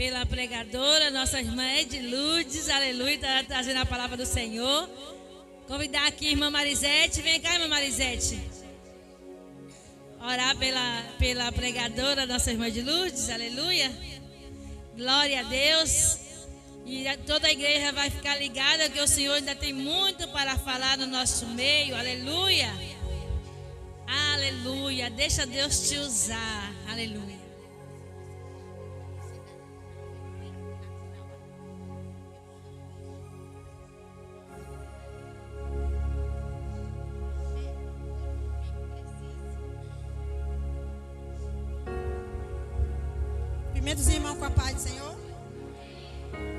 pela pregadora, nossa irmã Edludes, aleluia, está trazendo a palavra do Senhor. Convidar aqui a irmã Marisete, vem cá, irmã Marisete. Orar pela pregadora, nossa irmã Edludes, aleluia. Glória a Deus. E toda a igreja vai ficar ligada que o Senhor ainda tem muito para falar no nosso meio, aleluia. Aleluia, deixa Deus te usar, aleluia. Primeiros irmãos, com a paz do Senhor,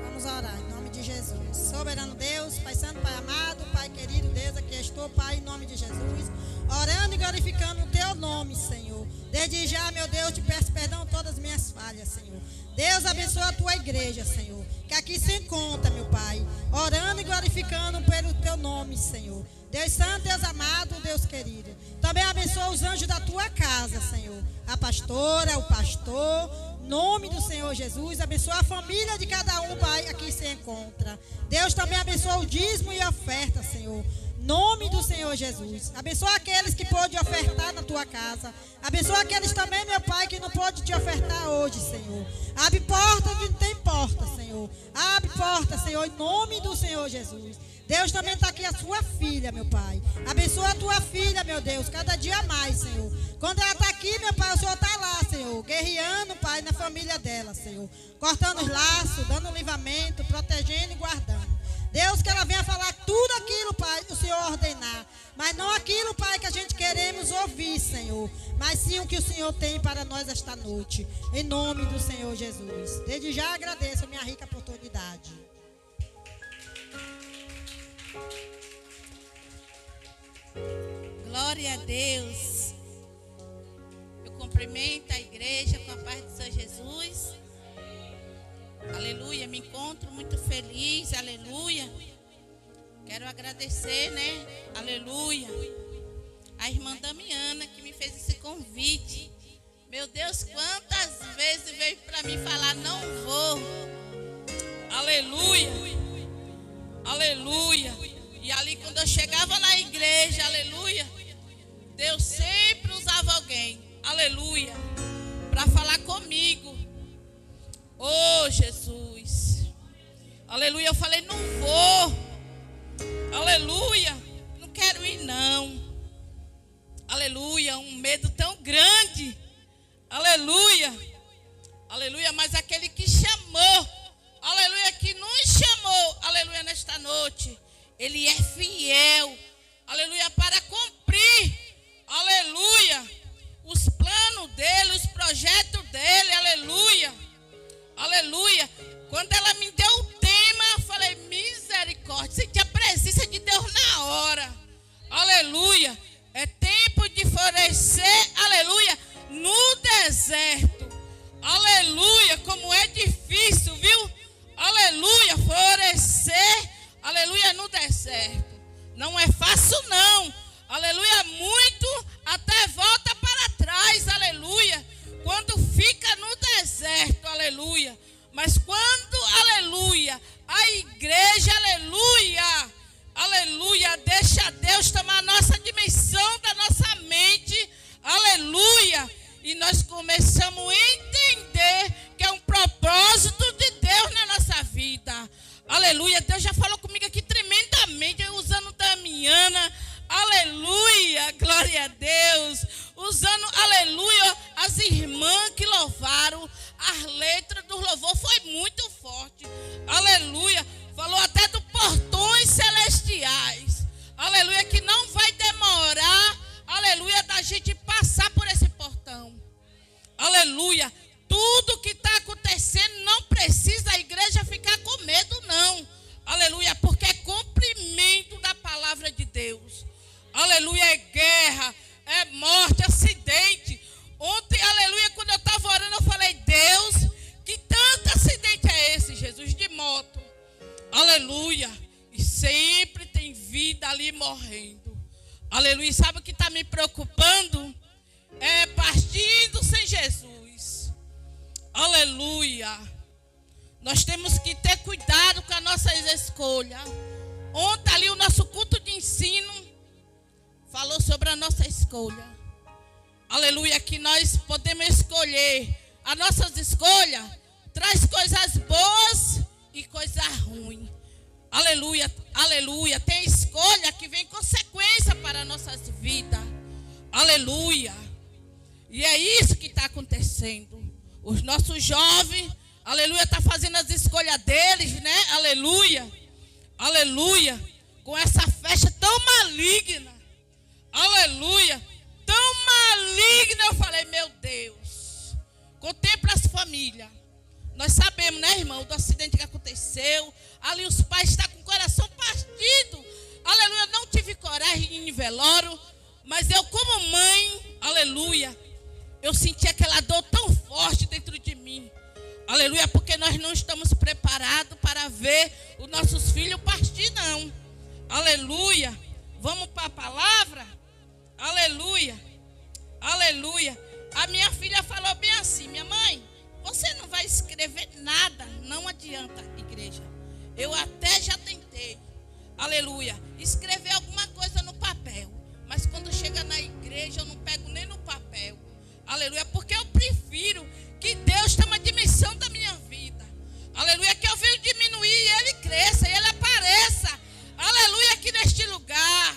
vamos orar em nome de Jesus. Soberano Deus, Pai Santo, Pai amado, Pai querido, Deus, aqui estou, Pai, em nome de Jesus, orando e glorificando o Teu nome, Senhor. Desde já, meu Deus, te peço perdão todas as minhas falhas, Senhor. Deus, abençoa a Tua igreja, Senhor, que aqui se encontra, meu Pai, orando e glorificando pelo Teu nome, Senhor. Deus Santo, Deus amado, Deus querido. Também abençoa os anjos da Tua casa, Senhor. A pastora, o pastor, em nome do Senhor Jesus, abençoa a família de cada um, Pai, aqui se encontra. Deus também abençoa o dízimo e a oferta, Senhor. Em nome do Senhor Jesus. Abençoa aqueles que podem ofertar na tua casa. Abençoa aqueles também, meu Pai, que não pode te ofertar hoje, Senhor. Abre porta onde não tem porta, Senhor. Abre porta, Senhor, em nome do Senhor Jesus. Deus também está aqui a sua filha, meu Pai. Abençoa a tua filha, meu Deus, cada dia mais, Senhor. Quando ela está aqui, meu Pai, o Senhor está lá, Senhor, guerreando, Pai, na família dela, Senhor. Cortando os laços, dando livramento, protegendo e guardando. Deus, que ela venha falar tudo aquilo, Pai, que o Senhor ordenar. Mas não aquilo, Pai, que a gente queremos ouvir, Senhor. Mas sim o que o Senhor tem para nós esta noite. Em nome do Senhor Jesus. Desde já agradeço a minha rica oportunidade. Glória a Deus. Eu cumprimento a igreja com a paz do Senhor Jesus. Aleluia, me encontro muito feliz, aleluia. Quero agradecer, né, aleluia, a irmã Damiana que me fez esse convite. Meu Deus, quantas vezes veio para mim falar, não vou. Aleluia, aleluia. E ali quando eu chegava na igreja, aleluia, Deus sempre usava alguém, aleluia, para falar comigo. Oh, Jesus, aleluia, eu falei, não vou, aleluia, não quero ir não, aleluia, um medo tão grande, aleluia, aleluia, mas aquele que chamou, aleluia, que nos chamou, aleluia, nesta noite, Ele é fiel, aleluia, para cumprir, aleluia, os planos dele, os projetos dele, aleluia, aleluia. Quando ela me deu o tema, eu falei, misericórdia, senti a presença de Deus na hora, aleluia. É tempo de florescer, aleluia, no deserto, aleluia, como é difícil, viu, aleluia, florescer, aleluia, no deserto. Não é fácil não, aleluia, muito até volta para trás, aleluia, quando fica no deserto, aleluia. Mas quando, aleluia, a igreja, aleluia, aleluia, deixa Deus tomar a nossa dimensão da nossa mente, aleluia, e nós começamos a entender que é um propósito de Deus na nossa vida, aleluia. Deus já falou comigo aqui tremendamente, usando Damiana, aleluia, glória a Deus, usando, aleluia, as irmãs que louvaram, as letras do louvor foi muito forte, aleluia, falou até dos portões celestiais, aleluia, que não vai demorar, aleluia, da gente passar por esse portão, aleluia. Tudo que está acontecendo não precisa a igreja ficar com medo não, aleluia, porque é cumprimento da palavra de Deus, aleluia, é guerra, é morte, acidente. Ontem, aleluia, quando eu estava orando, eu falei, Deus, que tanto acidente é esse, Jesus, de moto, aleluia, e sempre tem vida ali morrendo, aleluia. Sabe o que está me preocupando? É partindo sem Jesus, aleluia, Nós temos que ter cuidado com as nossas escolhas. Ontem ali o nosso culto de ensino falou sobre a nossa escolha. Aleluia, que nós podemos escolher. As nossas escolhas traz coisas boas e coisas ruins. Aleluia, aleluia. Tem escolha que vem consequência para as nossas vidas. Aleluia. E é isso que está acontecendo. Os nossos jovens, aleluia, estão fazendo as escolhas deles, né? Aleluia. Aleluia. Com essa festa tão maligna. Aleluia. Tão maligna. Eu falei, meu Deus. Contempla as famílias. Nós sabemos, né, irmão, do acidente que aconteceu. Ali os pais estão com o coração partido. Aleluia. Eu não tive coragem de ir em velório. Mas eu, como mãe, aleluia, eu senti aquela dor tão forte dentro de mim. Aleluia, porque nós não estamos preparados para ver os nossos filhos partir, não. Aleluia. Vamos para a palavra? Aleluia. Aleluia. A minha filha falou bem assim, minha mãe, você não vai escrever nada, não adianta, igreja. Eu até já tentei, aleluia, escrever alguma coisa no papel. Mas quando chega na igreja eu não pego nem no papel. Aleluia, porque eu prefiro que Deus tenha uma dimensão da minha vida. Aleluia, que eu venho diminuir e Ele cresça e Ele apareça. Aleluia, aqui neste lugar.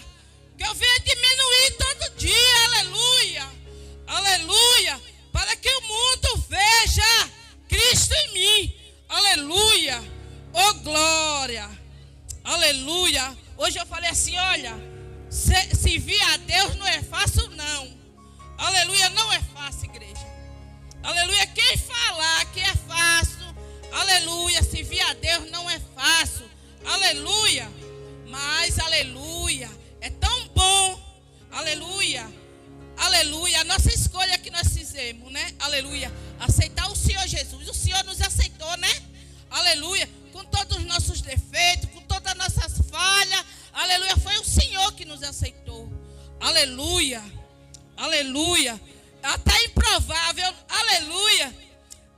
Que eu venha diminuir todo dia. Aleluia. Aleluia. Para que o mundo veja Cristo em mim. Aleluia. Oh glória. Aleluia. Hoje eu falei assim, olha, servir a Deus não é fácil não. Aleluia, não é fácil, igreja. Aleluia, quem falar que é fácil, aleluia, servir a Deus não é fácil. Aleluia, mas aleluia, é tão bom. Aleluia, aleluia, a nossa escolha que nós fizemos, né? Aleluia, aceitar o Senhor Jesus. O Senhor nos aceitou, né? Aleluia, com todos os nossos defeitos, com todas as nossas falhas. Aleluia, foi o Senhor que nos aceitou. Aleluia. Aleluia. Até improvável. Aleluia.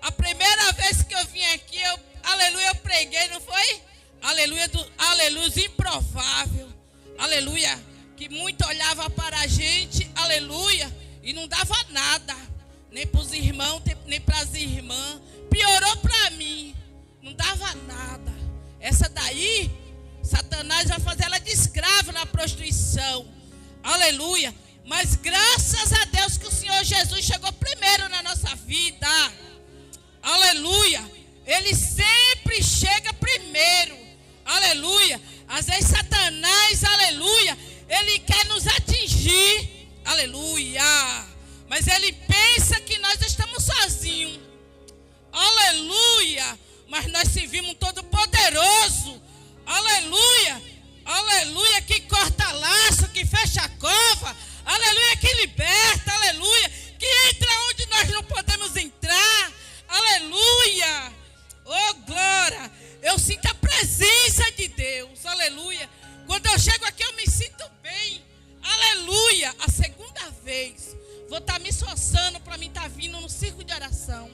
A primeira vez que eu vim aqui, aleluia, eu preguei, não foi? Aleluia, aleluia, improvável. Aleluia. Que muito olhava para a gente, aleluia, e não dava nada. Nem para os irmãos, nem para as irmãs. Piorou para mim. Não dava nada. Essa daí, Satanás vai fazer ela de escrava na prostituição. Aleluia. Mas graças a Deus que o Senhor Jesus chegou primeiro na nossa vida. Aleluia. Ele sempre chega primeiro. Aleluia. Às vezes Satanás, aleluia, ele quer nos atingir. Aleluia. Mas ele pensa que nós estamos sozinhos. Aleluia. Mas nós servimos um Todo-Poderoso. Aleluia. Aleluia. Que corta laço, que fecha a cova. Aleluia, que liberta, aleluia, que entra onde nós não podemos entrar, aleluia, oh glória, eu sinto a presença de Deus, aleluia, quando eu chego aqui eu me sinto bem, aleluia, a segunda vez, vou estar me esforçando para mim estar vindo no círculo de oração,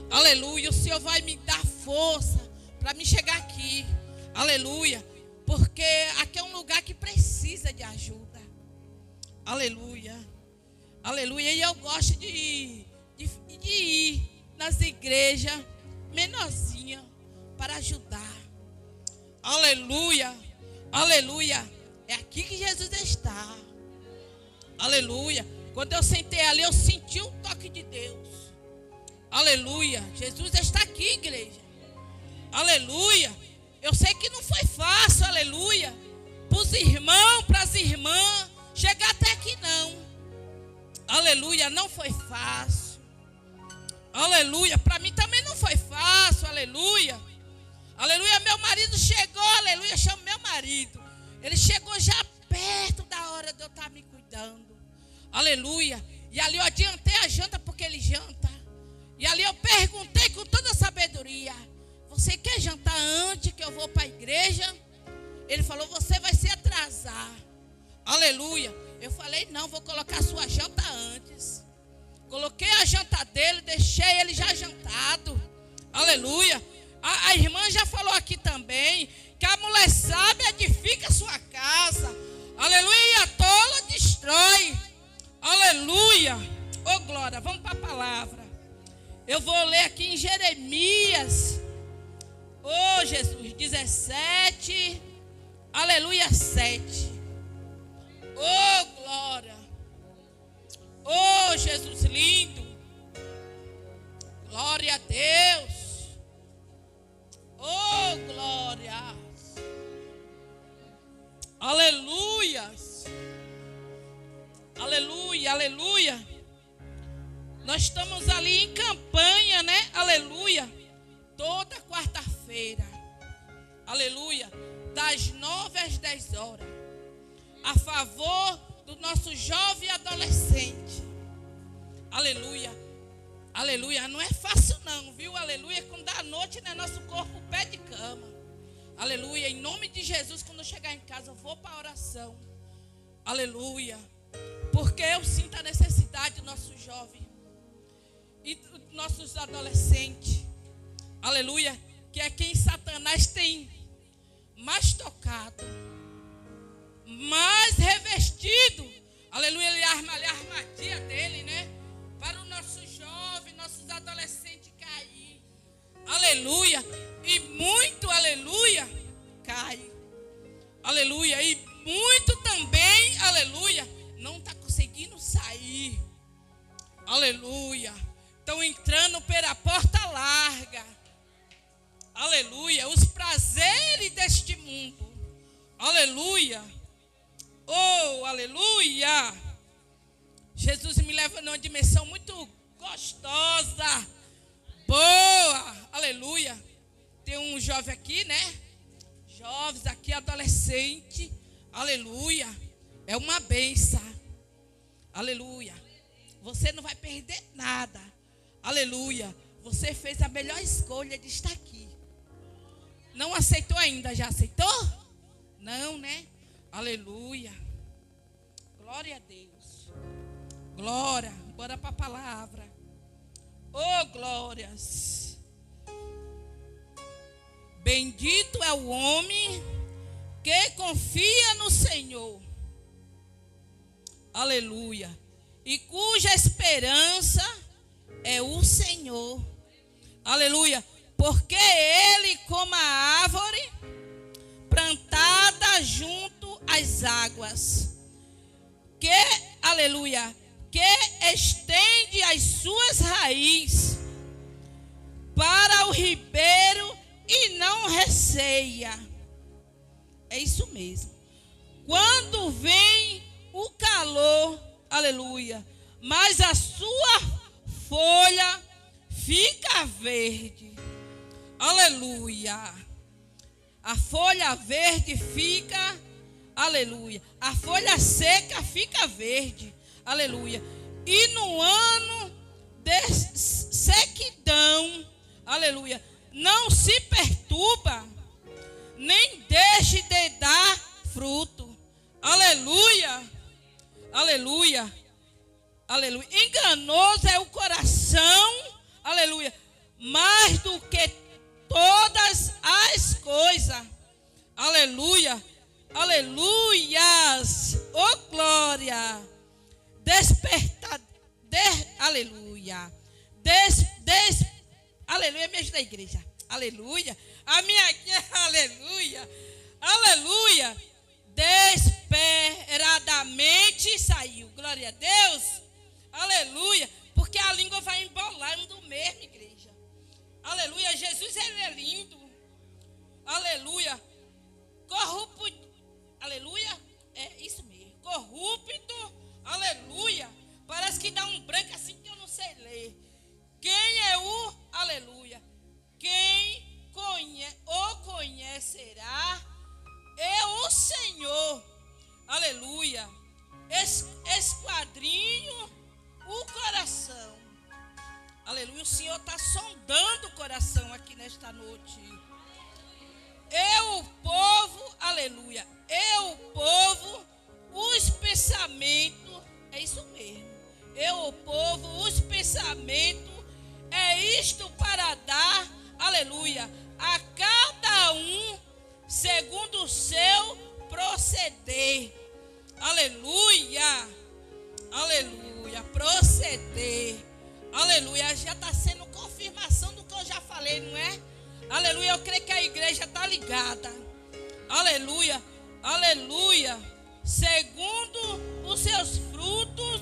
aleluia, o Senhor vai me dar força para me chegar aqui, aleluia, porque aqui é um lugar que precisa de ajuda. Aleluia, aleluia, e eu gosto de ir nas igrejas menorzinhas para ajudar, aleluia, aleluia, é aqui que Jesus está, aleluia, quando eu sentei ali eu senti o toque de Deus, aleluia, Jesus está aqui, igreja, aleluia, eu sei que não foi fácil, aleluia, para os irmãos, para as irmãs, chegar até aqui não. Aleluia, não foi fácil. Aleluia, para mim também não foi fácil. Aleluia. Aleluia, meu marido chegou, aleluia, chamo meu marido. Ele chegou já perto da hora de eu estar me cuidando. Aleluia. E ali eu adiantei a janta porque ele janta. E ali eu perguntei com toda a sabedoria: você quer jantar antes que eu vou para a igreja? Ele falou: você vai se atrasar. Aleluia. Eu falei: não, vou colocar a sua janta antes. Coloquei a janta dele, deixei ele já jantado. Aleluia. A irmã já falou aqui também que a mulher sábia edifica sua casa. Aleluia. E a tola destrói. Aleluia. Oh, glória. Vamos para a palavra. Eu vou ler aqui em Jeremias. Oh, Jesus. 17. Aleluia. 7. Oh, glória. Oh, Jesus lindo. Glória a Deus. Oh, glória. Aleluias. Aleluia, aleluia. Nós estamos ali em campanha, né? Aleluia. Toda quarta-feira. Aleluia. Das 9 às 10 horas. A favor do nosso jovem adolescente. Aleluia. Aleluia. Não é fácil não, viu? Aleluia. Quando dá noite, né? Nosso corpo pé de cama. Aleluia. Em nome de Jesus, quando eu chegar em casa, eu vou para a oração. Aleluia. Porque eu sinto a necessidade do nosso jovem e dos nossos adolescentes. Aleluia. Que é quem Satanás tem mais tocado, mais revestido. Aleluia. Ele arma ali a armadilha dele, né? Para o nosso jovem, nossos adolescentes cair. Aleluia. E muito, aleluia, cai. Aleluia. E muito também, aleluia, não está conseguindo sair. Aleluia. Estão entrando pela porta larga. Aleluia. Os prazeres deste mundo. Aleluia. Oh, aleluia. Jesus me leva numa dimensão muito gostosa. Boa. Aleluia. Tem um jovem aqui, né? Jovens aqui, adolescente. Aleluia. É uma bênção. Aleluia. Você não vai perder nada. Aleluia. Você fez a melhor escolha de estar aqui. Não aceitou ainda? Já aceitou? Não, né? Aleluia. Glória a Deus. Glória. Bora para a palavra. Oh, glórias. Bendito é o homem que confia no Senhor. Aleluia. E cuja esperança é o Senhor. Aleluia. Porque ele, como a árvore plantada junto às águas, que, aleluia, que estende as suas raízes para o ribeiro e não receia. É isso mesmo. Quando vem o calor, aleluia, mas a sua folha fica verde. Aleluia. A folha verde fica, aleluia. A folha seca fica verde. Aleluia. E no ano de sequidão, aleluia, não se perturba, nem deixe de dar fruto. Aleluia. Aleluia. Aleluia. Enganoso é o coração, aleluia, mais do que todas as coisas. Aleluia. Aleluias. Oh, glória. Aleluia. Aleluia, me ajuda a igreja. Aleluia. A minha aleluia. Aleluia. Desesperadamente saiu. Glória a Deus. Aleluia. Porque a língua vai embolando mesmo, igreja. Aleluia. Jesus, ele é lindo. Aleluia. Corrupto. Aleluia. É isso mesmo. Corrupto. Aleluia. Parece que dá um branco assim que eu não sei ler. Quem é o, aleluia, quem o conhecerá é o Senhor. Aleluia. Esquadrinho o coração. Aleluia. O Senhor está sondando o coração aqui nesta noite. Eu, o povo, aleluia. Eu, o povo, os pensamentos. É isso mesmo. Eu, o povo, os pensamentos. É isto para dar, aleluia, a cada um segundo o seu proceder. Aleluia, aleluia, proceder. Aleluia, já está sendo confirmação do que eu já falei, não é? Aleluia, eu creio que a igreja está ligada. Aleluia, aleluia. Segundo os seus frutos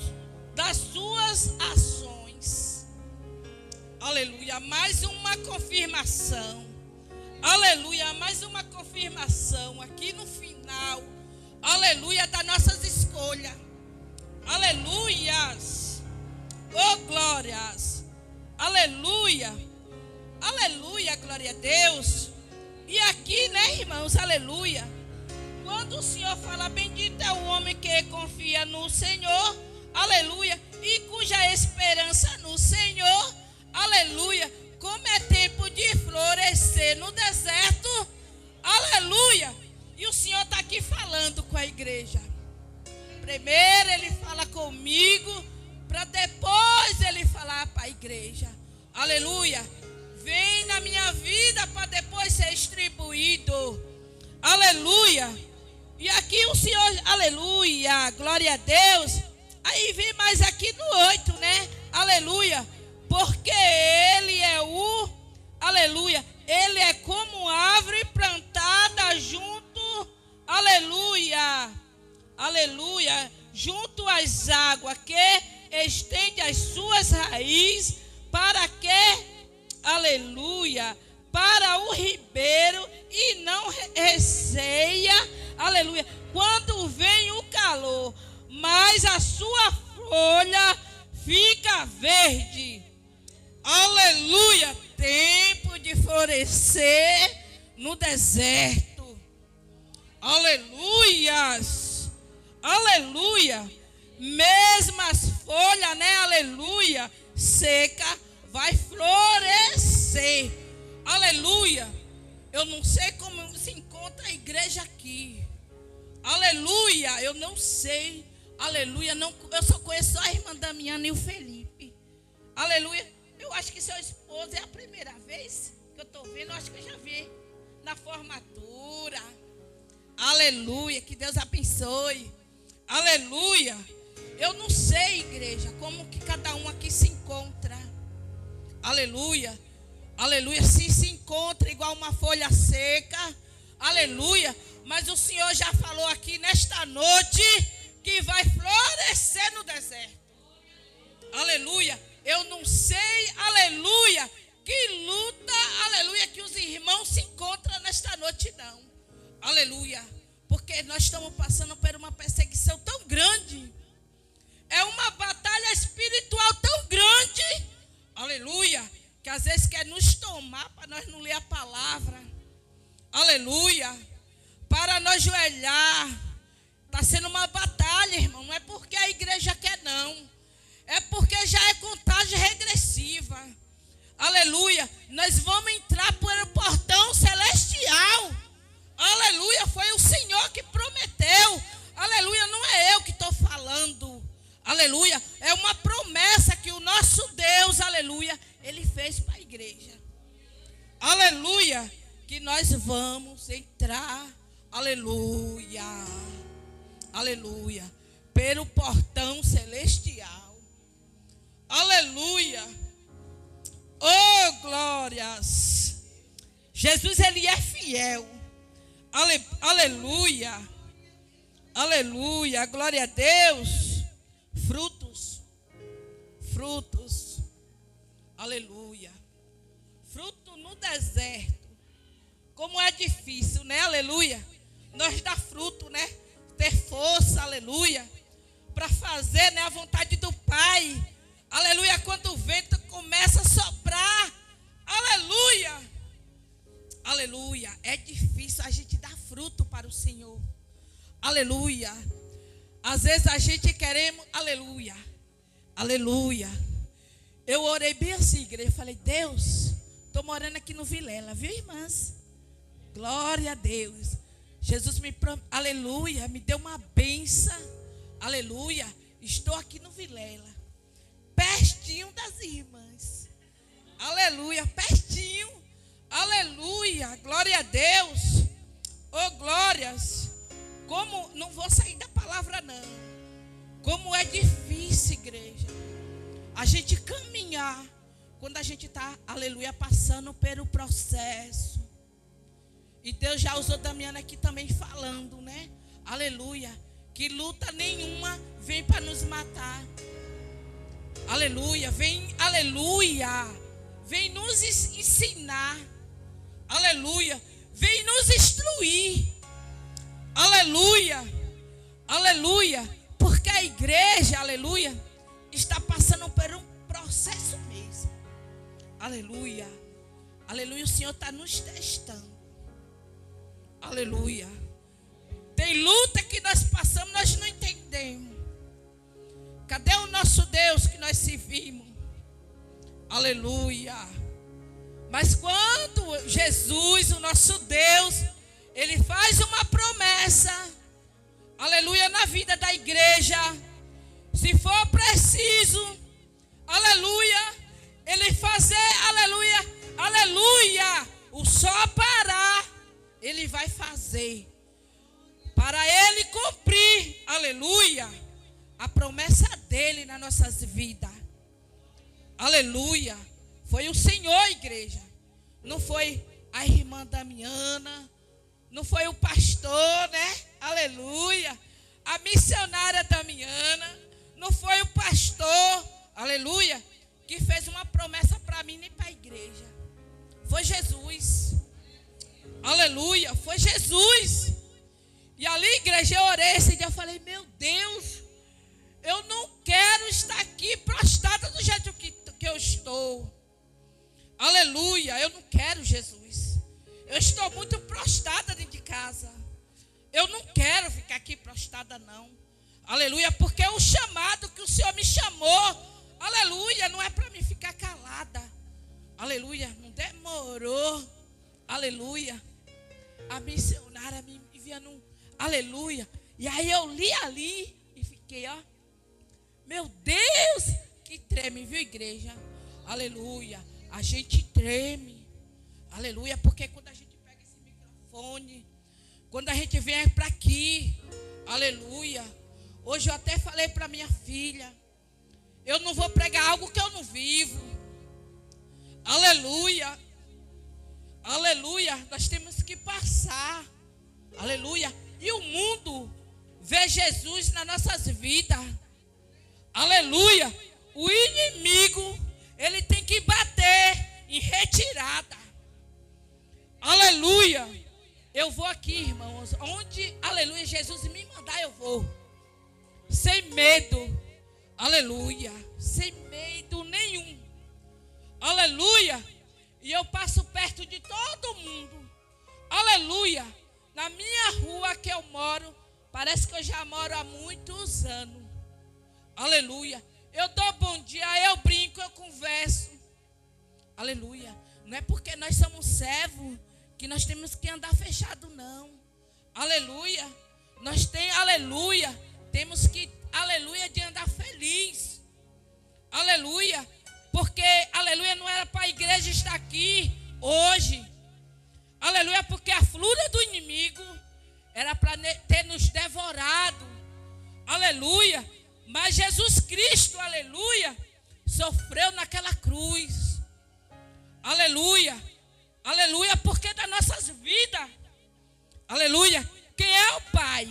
das suas ações. Aleluia, mais uma confirmação. Aleluia, mais uma confirmação aqui no final. Aleluia, das nossas escolhas. Aleluias. Oh, glórias. Aleluia. Aleluia, glória a Deus. E aqui, né, irmãos, aleluia. Quando o Senhor fala, bendito é o homem que confia no Senhor, aleluia, e cuja esperança no Senhor, aleluia, como é tempo de florescer no deserto, aleluia. E o Senhor está aqui falando com a igreja. Primeiro ele fala comigo, para depois ele falar para a igreja. Aleluia. Vem na minha vida para depois ser distribuído. Aleluia. E aqui o Senhor, aleluia, glória a Deus. Aí vem mais aqui no 8, né? Aleluia. Porque ele é o, aleluia, ele é como árvore plantada junto, aleluia, aleluia, junto às águas, que estende as suas raízes para que, aleluia, para o ribeiro e não receia, aleluia, quando vem o calor, mas a sua folha fica verde. Aleluia, tempo de florescer no deserto. Aleluias, aleluia, mesmo as folhas, né, aleluia, seca, vai florescer. Aleluia. Eu não sei como se encontra a igreja aqui. Aleluia, eu não sei. Aleluia, não, eu só conheço a irmã Damiana e o Felipe. Aleluia. Eu acho que seu esposo é a primeira vez que eu estou vendo. Eu acho que eu já vi na formatura. Aleluia, que Deus abençoe. Aleluia. Eu não sei, igreja, como que cada um aqui se encontra. Aleluia. Aleluia, se encontra igual uma folha seca. Aleluia. Mas o Senhor já falou aqui nesta noite que vai florescer no deserto. Aleluia. Eu não sei, aleluia, que luta, aleluia, que os irmãos se encontram nesta noite, não. Aleluia. Porque nós estamos passando por uma perseguição tão grande. É uma batalha espiritual tão grande. Aleluia. Que às vezes quer nos tomar para nós não ler a palavra. Aleluia. Para nós joelhar. Está sendo uma batalha, irmão. Não é porque a igreja quer, não. É porque já é contagem regressiva. Aleluia. Nós vamos entrar por um portão celestial. Aleluia. Foi o Senhor que prometeu. Aleluia. Não é eu que estou falando. Aleluia. É uma promessa que o nosso Deus, aleluia, Ele fez para a igreja. Aleluia. Que nós vamos entrar. Aleluia. Aleluia. Pelo portão celestial. Aleluia. Oh, glórias. Jesus, Ele é fiel. Aleluia. Aleluia. Glória a Deus. Frutos. Frutos. Aleluia. Fruto no deserto. Como é difícil, né? Aleluia. Nós dá fruto, né? Ter força, aleluia, para fazer, né, a vontade do Pai. Aleluia, quando o vento começa a soprar. Aleluia. Aleluia. É difícil a gente dar fruto para o Senhor. Aleluia. Às vezes a gente queremos, aleluia. Aleluia. Eu orei bem assim, igreja. Eu falei, Deus, estou morando aqui no Vilela, viu, irmãs? Glória a Deus. Jesus me, aleluia, me deu uma bênção. Aleluia. Estou aqui no Vilela, pertinho das irmãs. Aleluia, pertinho. Aleluia. vou sair da palavra não. Como é difícil, igreja, a gente caminhar quando a gente está, aleluia, passando pelo processo. E Deus já usou Damiana aqui também falando, né? Aleluia. Que luta nenhuma vem para nos matar. Aleluia. Aleluia. Vem nos ensinar. Aleluia. Vem nos instruir. Aleluia. Aleluia. Porque a igreja, aleluia, está passando por um processo mesmo. Aleluia. Aleluia. O Senhor está nos testando. Aleluia. Tem luta que nós passamos, nós não entendemos. Cadê o nosso Deus que nós servimos? Aleluia. Mas quando Jesus, o nosso Deus, Ele faz uma promessa, aleluia, na vida da igreja, se for preciso, aleluia, Ele fazer, aleluia, aleluia, o sol parar, Ele vai fazer, para Ele cumprir, aleluia, a promessa dEle nas nossas vidas. Aleluia. Foi o Senhor, igreja. Não foi a irmã Damiana, não foi o pastor, né? Aleluia. A missionária Damiana, não foi o pastor, aleluia, que fez uma promessa para mim nem para a igreja. Foi Jesus. Aleluia, foi Jesus. E ali, igreja, eu orei esse dia, eu falei, meu Deus, eu não quero estar aqui prostrada do jeito que eu estou. Aleluia, eu não quero, Jesus. Eu estou muito prostrada dentro de casa. Eu não quero ficar aqui prostrada, não. Aleluia, porque o chamado que o Senhor me chamou, aleluia, não é para mim ficar calada. Aleluia, não demorou. Aleluia. A missionária me via num, aleluia. E aí eu li ali e fiquei, ó. Meu Deus, que treme, viu, igreja? Aleluia. A gente treme. Aleluia, porque quando a gente pega esse microfone, quando a gente vem para aqui, aleluia. Hoje eu até falei para minha filha, eu não vou pregar algo que eu não vivo. Aleluia. Aleluia. Nós temos que passar. Aleluia. E o mundo vê Jesus nas nossas vidas. Aleluia. O inimigo, ele tem que bater em retirada. Aleluia. Eu vou aqui, irmãos, onde, aleluia, Jesus me mandar, eu vou. Sem medo. Aleluia. Sem medo nenhum. Aleluia. E eu passo perto de todo mundo. Aleluia. Na minha rua que eu moro, parece que eu já moro há muitos anos. Aleluia. Eu dou bom dia, eu brinco, eu converso. Aleluia. Não é porque nós somos servos que nós temos que andar fechado, não. Aleluia. Nós temos que, aleluia, de andar feliz. Aleluia. Porque, aleluia, não era para a igreja estar aqui hoje. Aleluia, porque a fúria do inimigo era para ter nos devorado. Aleluia. Mas Jesus Cristo, aleluia, sofreu naquela cruz. Aleluia. Aleluia, porque das nossas vidas. Aleluia. Quem é o Pai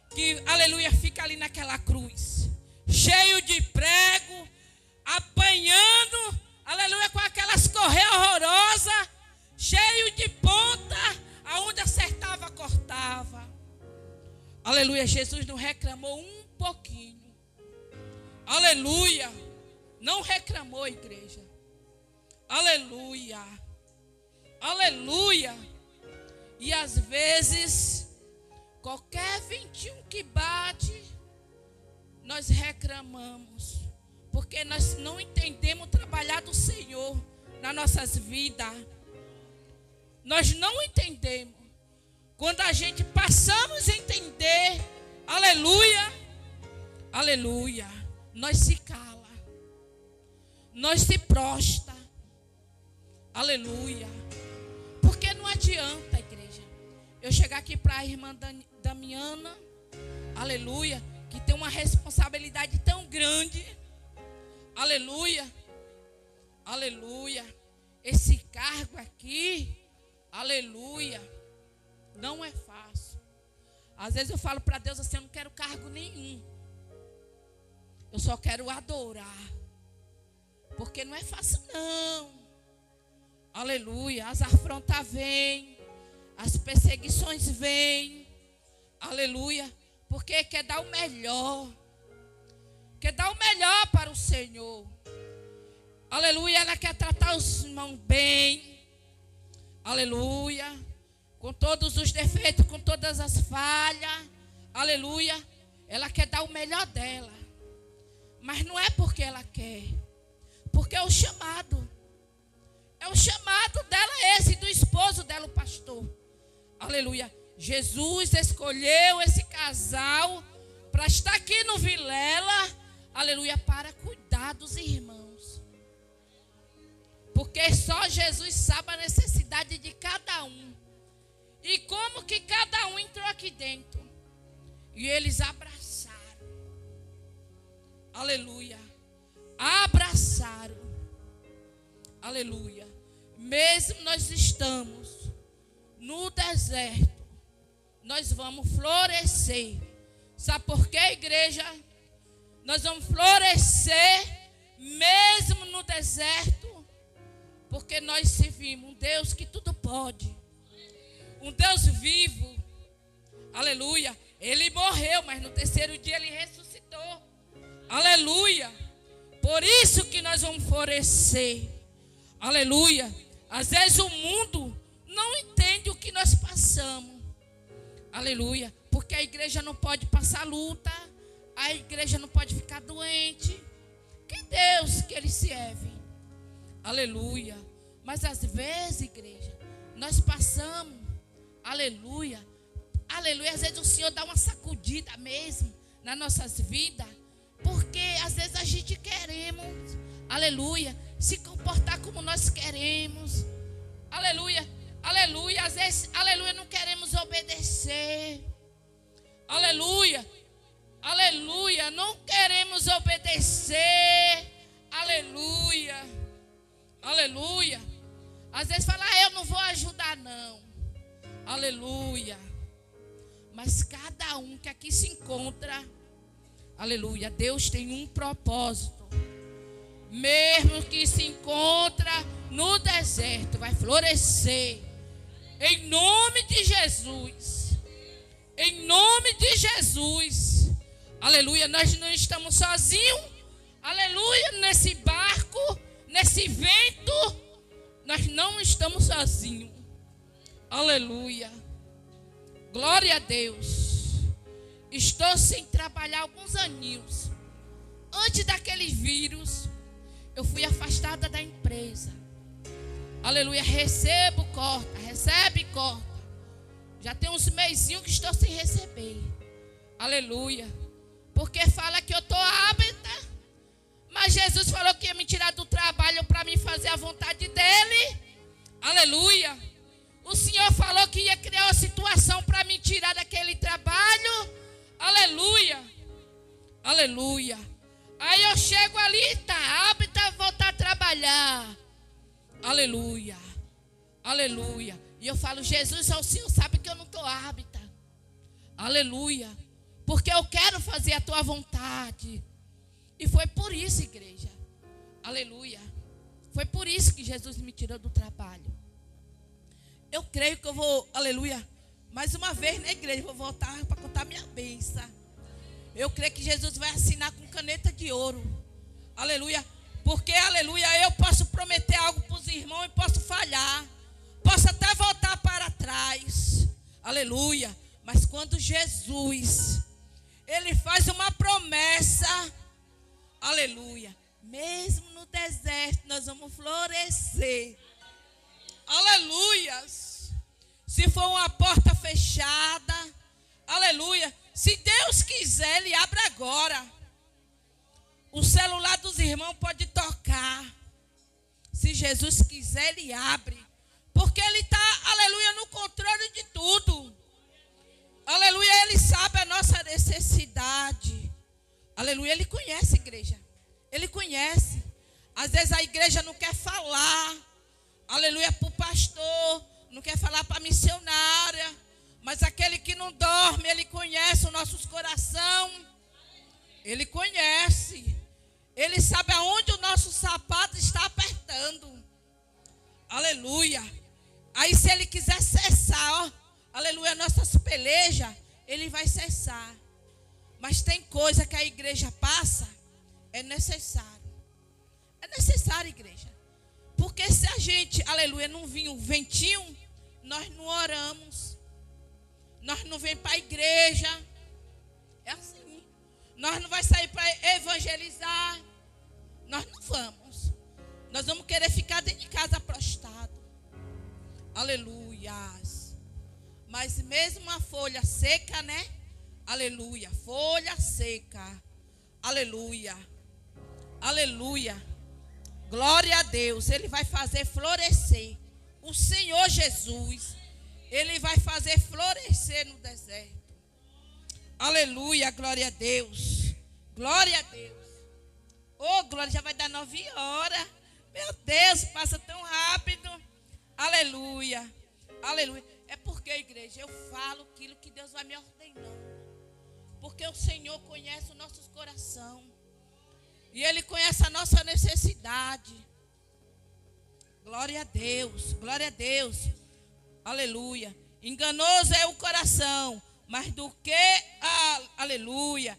que, aleluia, fica ali naquela cruz, cheio de prego, apanhando, aleluia, com aquelas correias horrorosas, cheio de ponta, aonde acertava, cortava. Aleluia, Jesus não reclamou um pouquinho. Aleluia, não reclamou, igreja. Aleluia, aleluia. E às vezes, qualquer ventinho que bate, nós reclamamos. Porque nós não entendemos o trabalhar do Senhor nas nossas vidas. Nós não entendemos. Quando a gente passamos a entender, aleluia, aleluia, nós se cala, nós se prostra, aleluia. Porque não adianta, igreja, eu chegar aqui para a irmã Damiana, aleluia, que tem uma responsabilidade tão grande, aleluia, aleluia. Esse cargo aqui, aleluia, não é fácil. Às vezes eu falo para Deus assim, eu não quero cargo nenhum. Eu só quero adorar. Porque não é fácil não. Aleluia. As afrontas vêm. As perseguições vêm. Aleluia. Porque quer dar o melhor. Quer dar o melhor para o Senhor. Aleluia. Ela quer tratar os irmãos bem. Aleluia. Com todos os defeitos, com todas as falhas. Aleluia. Ela quer dar o melhor dela. Mas não é porque ela quer. Porque é o chamado. É o chamado dela esse, do esposo dela, o pastor. Aleluia. Jesus escolheu esse casal para estar aqui no Vilela. Aleluia. Para cuidar dos irmãos. Porque só Jesus sabe a necessidade de cada um. E como que cada um entrou aqui dentro. E eles abraçaram. Aleluia. Abraçaram. Aleluia. Mesmo nós estamos no deserto, nós vamos florescer. Sabe por quê, igreja? Nós vamos florescer mesmo no deserto, porque nós servimos um Deus que tudo pode. Um Deus vivo. Aleluia. Ele morreu, mas no terceiro dia ele ressuscitou. Aleluia. Por isso que nós vamos florescer. Aleluia. Às vezes o mundo não entende o que nós passamos. Aleluia. Porque a igreja não pode passar luta. A igreja não pode ficar doente. Que Deus que ele serve. Aleluia. Mas às vezes, igreja, nós passamos. Aleluia. Aleluia. Às vezes o Senhor dá uma sacudida mesmo nas nossas vidas. Porque às vezes a gente queremos, aleluia, se comportar como nós queremos. Aleluia, aleluia. Às vezes, aleluia, não queremos obedecer. Aleluia, aleluia, não queremos obedecer. Aleluia, aleluia. Às vezes fala, eu não vou ajudar não. Aleluia. Mas cada um que aqui se encontra, aleluia, Deus tem um propósito. Mesmo que se encontra no deserto, vai florescer. Em nome de Jesus. Em nome de Jesus. Aleluia, nós não estamos sozinhos. Aleluia, nesse barco, nesse vento, nós não estamos sozinhos. Aleluia. Glória a Deus. Estou sem trabalhar alguns aninhos. Antes daquele vírus, eu fui afastada da empresa. Aleluia, recebo, corta, recebe, corta. Já tem uns mesinhos que estou sem receber. Aleluia. Porque fala que eu estou hábita. Mas Jesus falou que ia me tirar do trabalho para me fazer a vontade dele. Aleluia. O Senhor falou que ia criar uma situação para me tirar daquele trabalho. Aleluia. Aleluia. Aí eu chego ali, tá hábita, voltar a trabalhar. Aleluia. Aleluia. E eu falo, Jesus, o Senhor sabe que eu não estou hábita. Aleluia. Porque eu quero fazer a tua vontade. E foi por isso, igreja. Aleluia. Foi por isso que Jesus me tirou do trabalho. Eu creio que eu vou, aleluia, mais uma vez na igreja, vou voltar para contar minha bênção. Eu creio que Jesus vai assinar com caneta de ouro. Aleluia. Porque, aleluia, eu posso prometer algo para os irmãos e posso falhar. Posso até voltar para trás. Aleluia. Mas quando Jesus, ele faz uma promessa, aleluia, mesmo no deserto nós vamos florescer. Aleluia. Se for uma porta fechada, aleluia, se Deus quiser, ele abre agora. O celular dos irmãos pode tocar. Se Jesus quiser, ele abre. Porque ele está, aleluia, no controle de tudo. Aleluia, Ele sabe a nossa necessidade. Aleluia, Ele conhece a igreja. Ele conhece. Às vezes a igreja não quer falar. Aleluia, para o pastor. Não quer falar para a missionária. Mas aquele que não dorme, Ele conhece os nossos corações. Ele conhece. Ele sabe aonde o nosso sapato está apertando. Aleluia. Aí se Ele quiser cessar, ó, aleluia, nossas pelejas, Ele vai cessar. Mas tem coisa que a igreja passa, é necessário. É necessário, igreja. Porque se a gente, aleluia, não vir um ventinho, nós não oramos. Nós não vem para a igreja. É assim. Nós não vai sair para evangelizar. Nós não vamos. Nós vamos querer ficar dentro de casa prostrado. Aleluias. Mas mesmo a folha seca, né? Aleluia. Folha seca. Aleluia. Aleluia. Glória a Deus. Ele vai fazer florescer. O Senhor Jesus, Ele vai fazer florescer no deserto. Aleluia. Glória a Deus. Glória a Deus. Oh, glória, já vai dar 9 horas. Meu Deus, passa tão rápido. Aleluia. Aleluia. É porque, igreja, eu falo aquilo que Deus vai me ordenando. Porque o Senhor conhece os nossos corações. E Ele conhece a nossa necessidade. Glória a Deus. Glória a Deus. Aleluia. Enganoso é o coração, mas do que, aleluia,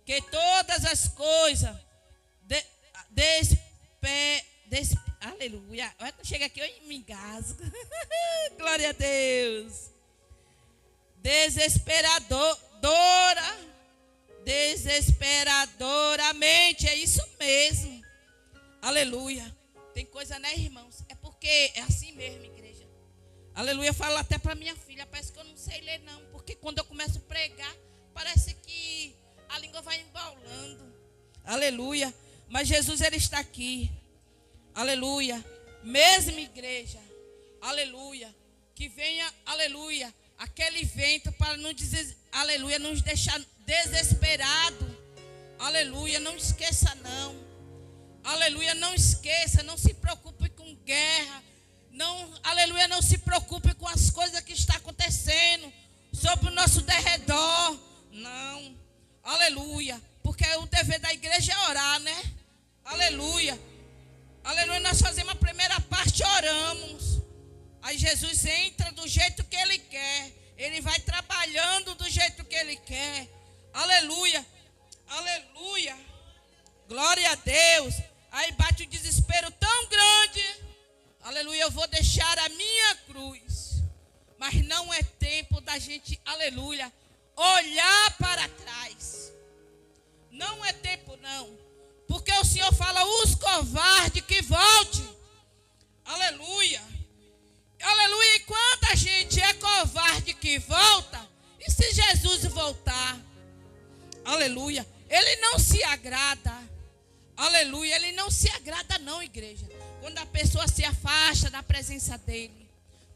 que todas as coisas aleluia. Olha, chega aqui, eu me engasgo. Glória a Deus. Desesperadoramente, é isso mesmo. Aleluia. Tem coisa, né, irmãos? É porque é assim mesmo, igreja. Aleluia. Eu falo até para minha filha, parece que eu não sei ler não, porque quando eu começo a pregar, parece que a língua vai embaulando. Aleluia. Mas Jesus, Ele está aqui. Aleluia. Mesma igreja. Aleluia. Que venha, aleluia, aquele vento para não dizer, aleluia, nos deixar desesperado. Aleluia. Não esqueça não. Aleluia. Não esqueça. Não se preocupe com guerra. Não, aleluia. Não se preocupe com as coisas que estão acontecendo sobre o nosso derredor. Não. Aleluia. Porque o dever da igreja é orar, né? Aleluia. Aleluia. Nós fazemos a primeira parte, oramos. Aí Jesus entra do jeito que Ele quer. Ele vai trabalhando do jeito que Ele quer. Aleluia. Aleluia. Glória a Deus. Aí bate o desespero tão grande. Aleluia. Eu vou deixar a minha cruz. Mas não é tempo da gente, aleluia, olhar para trás. Não é tempo não. Porque o Senhor fala, os covardes que volte. Aleluia. Aleluia. E quanta gente é covarde que volta. E se Jesus voltar? Aleluia. Ele não se agrada. Aleluia. Ele não se agrada não, igreja. Quando a pessoa se afasta da presença dele.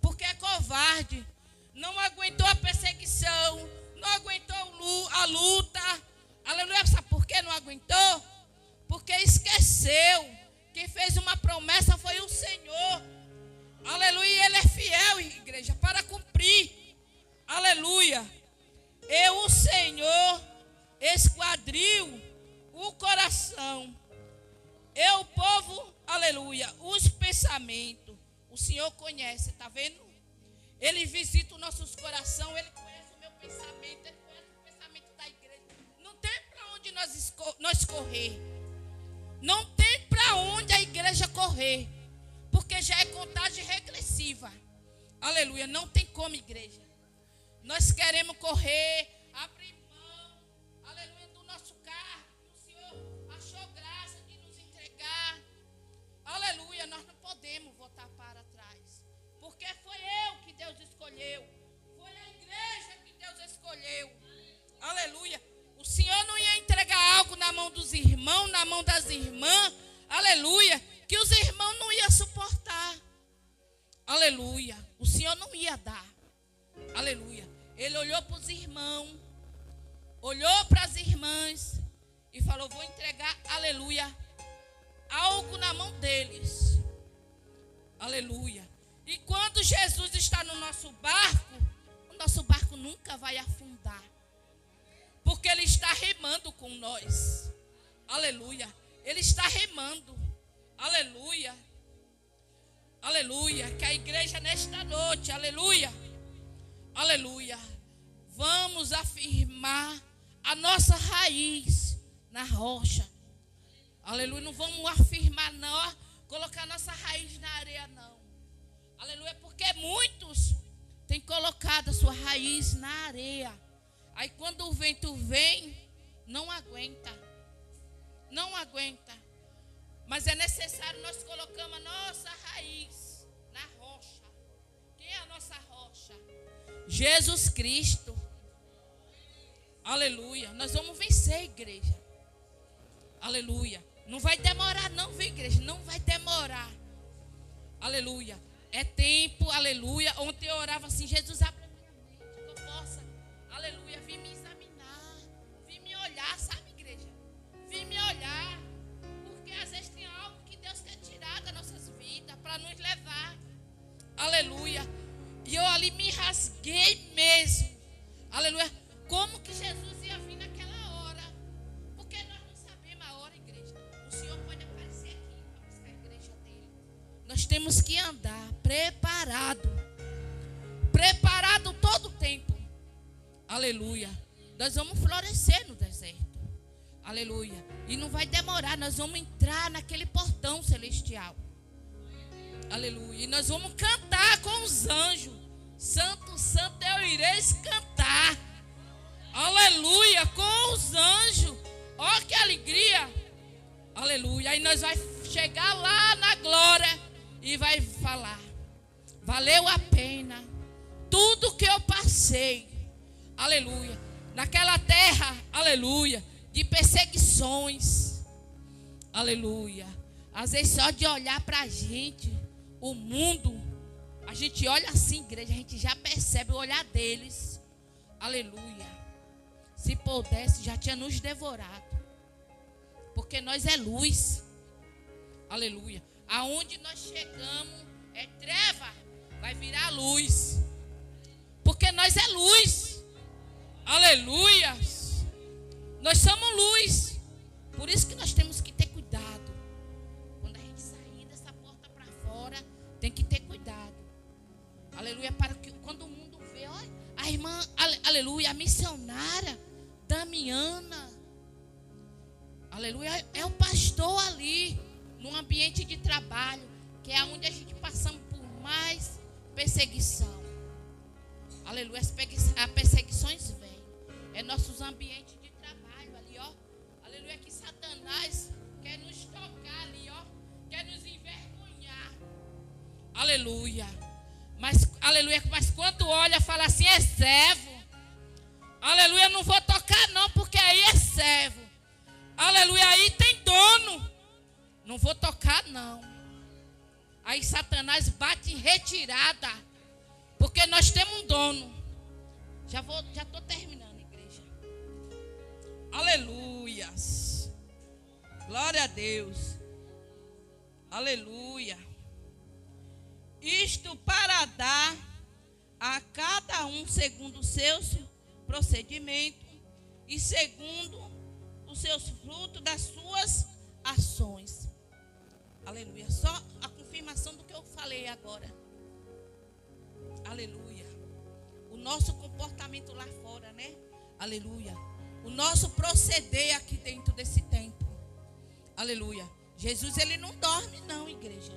Porque é covarde. Não aguentou a perseguição. Não aguentou a luta. Aleluia. Sabe por que não aguentou? Porque esqueceu. Quem fez uma promessa foi o Senhor. Aleluia. Ele é fiel, igreja, para cumprir. Aleluia. E o Senhor esquadriu o coração. E o povo, aleluia, os pensamentos. O Senhor conhece, está vendo? Ele visita os nossos corações. Ele conhece o meu pensamento. Ele conhece o pensamento da igreja. Não tem para onde nós correr. Não tem para onde a igreja correr. Porque já é contagem regressiva. Aleluia. Não tem como, igreja. Nós queremos correr, abrir mão, aleluia, do nosso carro. O Senhor achou graça de nos entregar. Aleluia. Nós não podemos voltar para trás. Porque foi eu que Deus escolheu. Foi a igreja que Deus escolheu. Aleluia. O Senhor não ia entregar algo na mão dos irmãos, na mão das irmãs. Aleluia. Que os irmãos não iam suportar. Aleluia. O Senhor não ia dar. Aleluia. Ele olhou para os irmãos, olhou para as irmãs e falou: vou entregar, aleluia, algo na mão deles. Aleluia. E quando Jesus está no nosso barco, o nosso barco nunca vai afundar. Porque Ele está remando com nós. Aleluia. Ele está remando. Aleluia. Aleluia. Que a igreja nesta noite, aleluia. Aleluia. Vamos afirmar a nossa raiz na rocha. Aleluia. Não vamos afirmar, não, colocar nossa raiz na areia, não. Aleluia. Porque muitos têm colocado a sua raiz na areia. Aí quando o vento vem, não aguenta. Não aguenta. Mas é necessário nós colocarmos a nossa raiz na rocha. Quem é a nossa rocha? Jesus Cristo. Aleluia. Nós vamos vencer, igreja. Aleluia. Não vai demorar não, viu, igreja? Não vai demorar. Aleluia. É tempo, aleluia. Ontem eu orava assim: Jesus, abre a minha mente, que eu possa, aleluia, vir me examinar, vir me olhar, sabe, igreja? Vir me olhar. Porque às vezes tem algo que Deus quer tirar das nossas vidas para nos levar. Aleluia. E eu ali me rasguei mesmo. Aleluia. Como que Jesus ia vir naquela hora? Porque nós não sabemos a hora, igreja. O Senhor pode aparecer aqui para buscar a igreja dele. Nós temos que andar preparado. Preparado todo o tempo. Aleluia. Nós vamos florescer no deserto. Aleluia. E não vai demorar. Nós vamos entrar naquele portão celestial. Aleluia. E nós vamos cantar com os anjos. Santo, santo, eu irei cantar. Aleluia. Com os anjos. Ó, que alegria. Aleluia. Aí nós vamos chegar lá na glória e vai falar: valeu a pena tudo que eu passei. Aleluia. Naquela terra, aleluia, de perseguições. Aleluia. Às vezes só de olhar para a gente, o mundo, a gente olha assim, igreja, a gente já percebe o olhar deles. Aleluia. Se pudesse, já tinha nos devorado. Porque nós é luz. Aleluia. Aonde nós chegamos é treva, vai virar luz. Porque nós é luz. Aleluia. Nós somos luz. Por isso que nós temos que ter cuidado. Quando a gente sair dessa porta para fora, tem que ter cuidado. Aleluia. Para que quando o mundo vê, olha, a irmã, aleluia, a missionária Damiana, aleluia, é o pastor ali, num ambiente de trabalho, que é onde a gente passamos por mais perseguição. Aleluia. As perseguições vêm. É nossos ambientes de trabalho ali, ó. Aleluia. Que Satanás quer nos tocar ali, ó. Quer nos envergonhar. Aleluia. Mas, aleluia. Mas quando olha, fala assim: é servo. Aleluia. Não vou tocar não, porque aí é servo. Aleluia. Aí tem dono. Não vou tocar não. Aí Satanás bate em retirada. Porque nós temos um dono. Já estou terminando, igreja. Aleluias. Glória a Deus. Aleluia. Isto para dar a cada um segundo o seu procedimento e segundo os seus frutos das suas ações. Aleluia. Só a confirmação do que eu falei agora. Aleluia. O nosso comportamento lá fora, né? Aleluia. O nosso proceder aqui dentro desse templo. Aleluia. Jesus, ele não dorme não, igreja.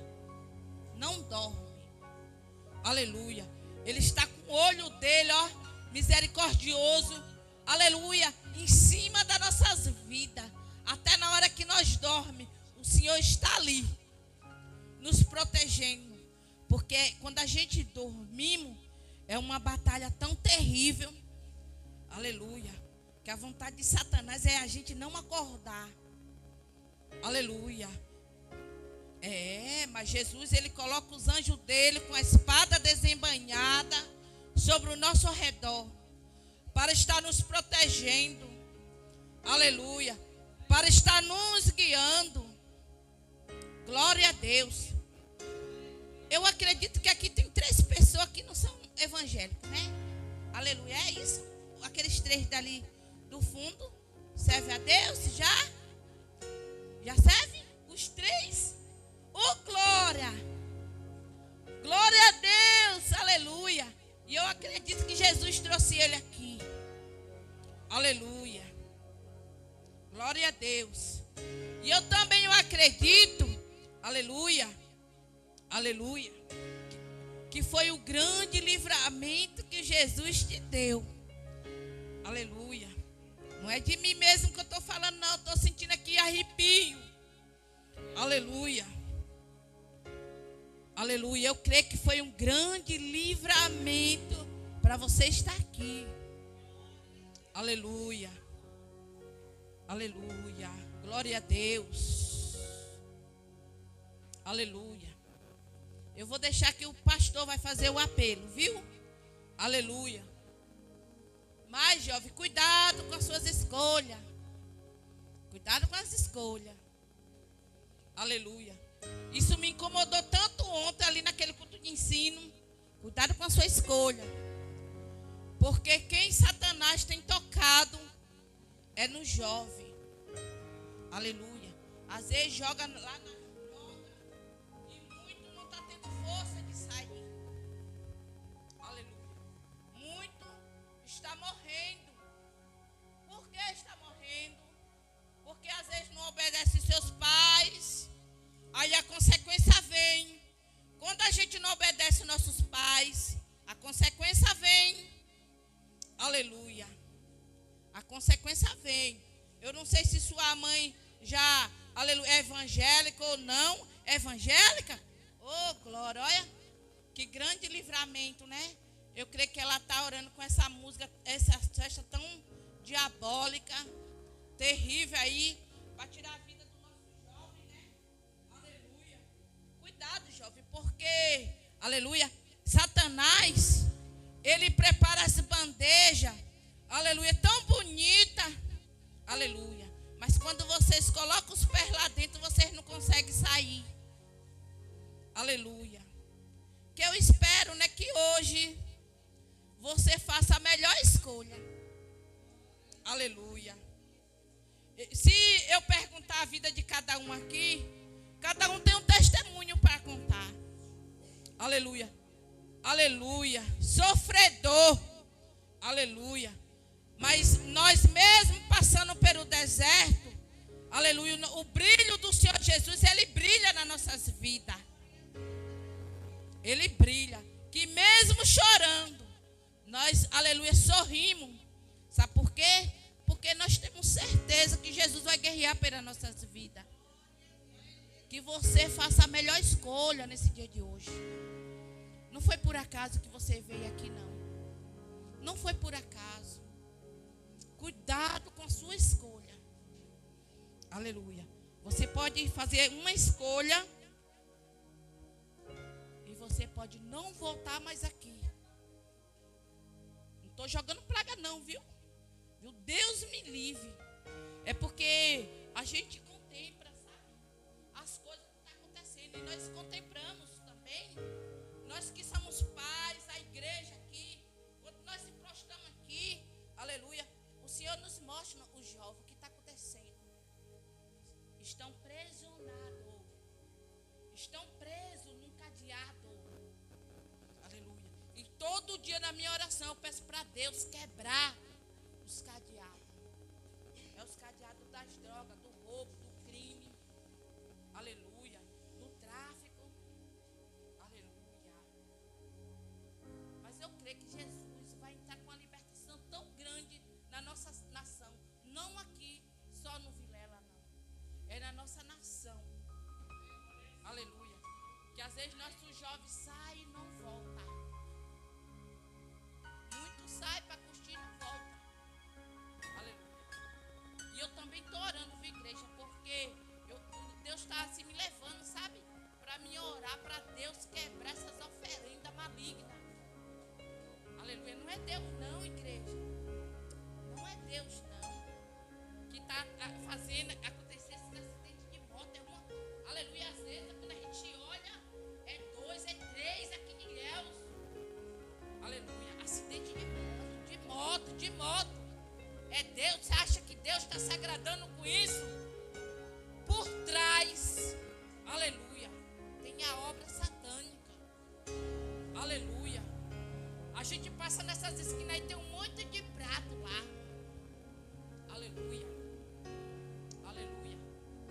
Não dorme. Aleluia. Ele está com o olho dele, ó, misericordioso. Aleluia. Em cima das nossas vidas. Até na hora que nós dormimos, o Senhor está ali, nos protegendo. Porque quando a gente dormimos, é uma batalha tão terrível. Aleluia. Que a vontade de Satanás é a gente não acordar. Aleluia. Mas Jesus, ele coloca os anjos dele com a espada desembainhada sobre o nosso redor. para estar nos protegendo. Aleluia. Para estar nos guiando. Glória a Deus. Eu acredito que aqui tem 3 pessoas que não são evangélicas, né? Aleluia. É isso. Aqueles 3 dali do fundo. Serve a Deus? Já serve? Os 3? Oh, glória! Glória a Deus! Aleluia! E eu acredito que Jesus trouxe ele aqui. Aleluia! Glória a Deus! E eu também acredito, aleluia, aleluia, que foi o grande livramento que Jesus te deu. Aleluia! Não é de mim mesmo que eu estou falando, não. Estou sentindo aqui arrepio. Aleluia. Aleluia. Eu creio que foi um grande livramento para você estar aqui. Aleluia. Aleluia. Glória a Deus. Aleluia. Eu vou deixar que o pastor vai fazer o apelo, viu? Aleluia. Mas, jovem, cuidado com as suas escolhas. Cuidado com as escolhas. Aleluia. Isso me incomodou tanto ontem ali naquele culto de ensino. Cuidado com a sua escolha. Porque quem Satanás tem tocado é no jovem. Aleluia. Às vezes joga lá na droga e muito não está tendo força de sair. Aleluia. Muito está morrendo. Por que está morrendo? Porque às vezes não obedece seus pais. Aí a consequência vem. Quando a gente não obedece nossos pais, a consequência vem. Aleluia. A consequência vem. Eu não sei se sua mãe já, aleluia, é evangélica ou não. É evangélica? Oh, glória. Olha, que grande livramento, né? Eu creio que ela está orando com essa música, essa festa tão diabólica, terrível aí, para tirar a vida do nosso jovem, né? Aleluia. Cuidado, jovem, porque, aleluia, Satanás, ele prepara as bandejas, aleluia, tão bonita, aleluia. Mas quando vocês colocam os pés lá dentro, vocês não conseguem sair. Aleluia. Que eu espero, né, que hoje você faça a melhor escolha. Aleluia. Se eu perguntar a vida de cada um aqui, cada um tem um testemunho para contar. Aleluia. Aleluia. Sofredor. Aleluia. Mas nós mesmo passando pelo deserto, aleluia, o brilho do Senhor Jesus, ele brilha nas nossas vidas. Ele brilha. Que mesmo chorando, nós, aleluia, sorrimos. Sabe por quê? Porque nós temos certeza que Jesus vai guerrear pelas nossas vidas. Que você faça a melhor escolha nesse dia de hoje. Não foi por acaso que você veio aqui, não. Não foi por acaso. Cuidado com a sua escolha. Aleluia. Você pode fazer uma escolha e você pode não voltar mais aqui. Não estou jogando praga não, viu? Deus me livre. É porque a gente contempla, sabe? As coisas que estão acontecendo. E nós contemplamos também. Nós que somos pais, a igreja aqui. Quando nós se prostramos aqui, aleluia, o Senhor nos mostra os jovens o que está acontecendo. Estão prisionados. Estão presos num cadeado. Aleluia. E todo dia na minha oração eu peço para Deus quebrar os cadeados. É os cadeados das drogas, do roubo, do crime. Aleluia. Do tráfico. Aleluia. Mas eu creio que Jesus vai entrar com uma libertação tão grande na nossa nação. Não aqui, só no Vilela, não. É na nossa nação. Aleluia. Que às vezes nossos jovens saem e não voltam. Muitos saem para curtir e não voltam. Aleluia. E eu também estou orando, viu, igreja? Porque Deus está assim me levando, sabe? Para mim orar para Deus quebrar essas oferendas malignas. Aleluia. Não é Deus não, igreja. Deus não, que está fazendo acontecer esse acidente de moto. É uma, aleluia, às vezes quando a gente olha, é 2, é 3 aqui em Ilhéus. Aleluia, acidente de moto. É Deus, você acha que Deus está se agradando com isso? Por trás, aleluia, tem a obra satânica. Aleluia. A gente passa nessas esquinas e tem um monte de prato lá. Aleluia. Aleluia.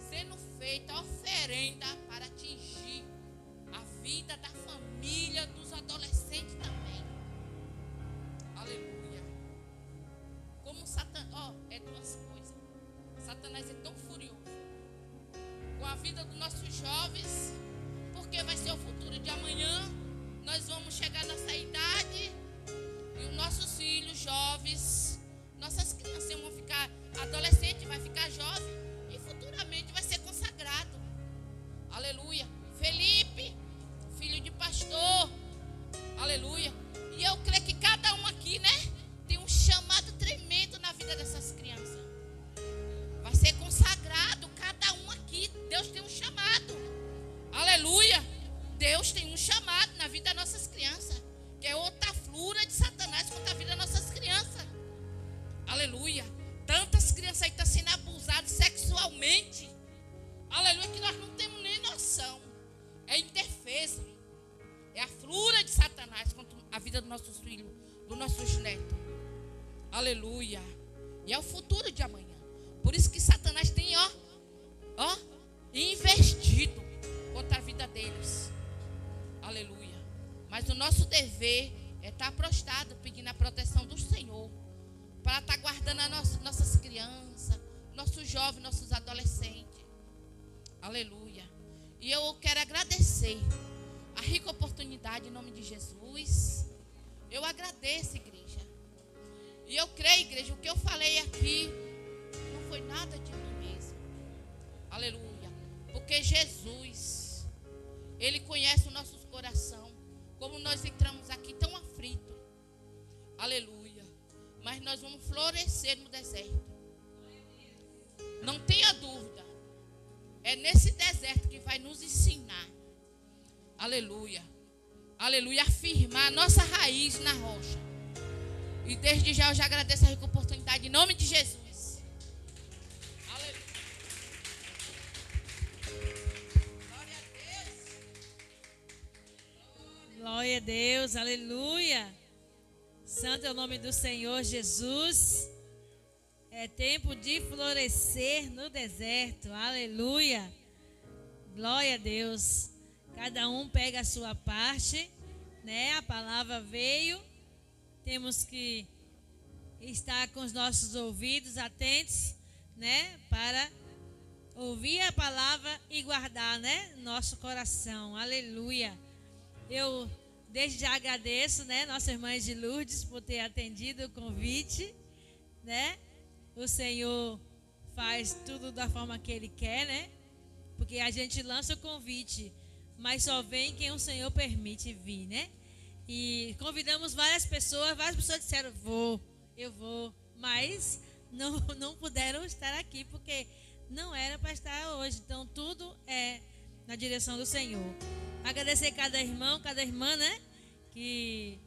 Sendo feita a oferenda para atingir a vida da família, dos adolescentes também. Aleluia. Como Satanás, é duas coisas. Satanás é tão furioso com a vida dos nossos jovens, porque vai ser o futuro de amanhã. Nós vamos chegar nessa idade e os nossos filhos jovens, nossas crianças vão ficar adolescentes, vai ficar jovem e futuramente vai ser consagrado. Aleluia. Felipe, filho de pastor. Aleluia. E eu creio que cada um aqui, né, tem um chamado tremendo na vida dessas crianças. Vai ser consagrado cada um aqui. Deus tem um chamado. Aleluia. Deus tem um chamado na vida das nossas crianças, que é outra flura de Satanás contra a vida das nossas crianças. Aleluia. Tantas crianças aí estão sendo abusadas sexualmente. Aleluia, que nós não temos nem noção. É indefesa. É a flura de Satanás contra a vida dos nossos filhos, dos nossos netos. Aleluia. E é o futuro de amanhã. Por isso que Satanás tem, investido contra a vida deles. Aleluia. Mas o nosso dever é estar prostrado, pedindo a proteção do Senhor, para estar guardando as nossas crianças, nossos jovens, nossos adolescentes. Aleluia. E eu quero agradecer a rica oportunidade em nome de Jesus. Eu agradeço, igreja. E eu creio, igreja, o que eu falei aqui não foi nada de mim mesmo. Aleluia. Porque Jesus, Ele conhece o nosso coração, como nós entramos aqui tão aflitos. Aleluia. Mas nós vamos florescer no deserto. Não tenha dúvida. É nesse deserto que vai nos ensinar. Aleluia. Aleluia. Afirmar a nossa raiz na rocha. E desde já eu já agradeço a rica oportunidade em nome de Jesus. Aleluia. Glória a Deus. Glória a Deus, aleluia. Santo é o nome do Senhor Jesus. É tempo de florescer no deserto, aleluia. Glória a Deus. Cada um pega a sua parte, né? A palavra veio. Temos que estar com os nossos ouvidos atentos, né? Para ouvir a palavra e guardar, né? Nosso coração, aleluia. Eu desde já agradeço, né, nossa irmã de Lourdes, por ter atendido o convite, né? O Senhor faz tudo da forma que Ele quer, né? Porque a gente lança o convite, mas só vem quem o Senhor permite vir, né? E convidamos várias pessoas disseram, eu vou, mas não puderam estar aqui, porque não era para estar hoje. Então, tudo é na direção do Senhor. Agradecer cada irmão, cada irmã, né? Que